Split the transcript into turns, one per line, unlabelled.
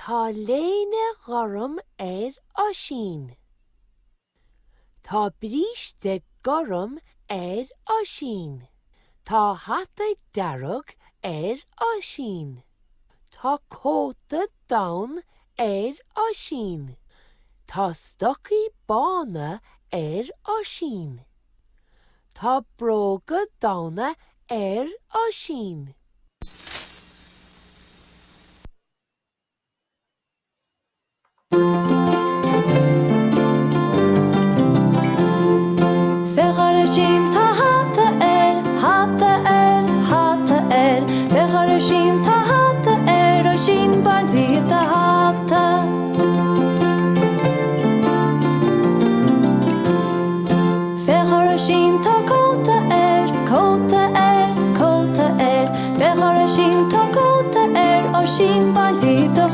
Tá léine gharm oshin. Tá brís de gharm oshin. Tá hata darug oshin. Tá cóta daun oshin. Tá stocaí bána oshin. Tá bróga dauna oshin.
Feghorashin ta hata hata Feghorashin ta hata oshin bandi ta hata Feghorashin ta kota kota Feghorashin ta kota oshin bandi ta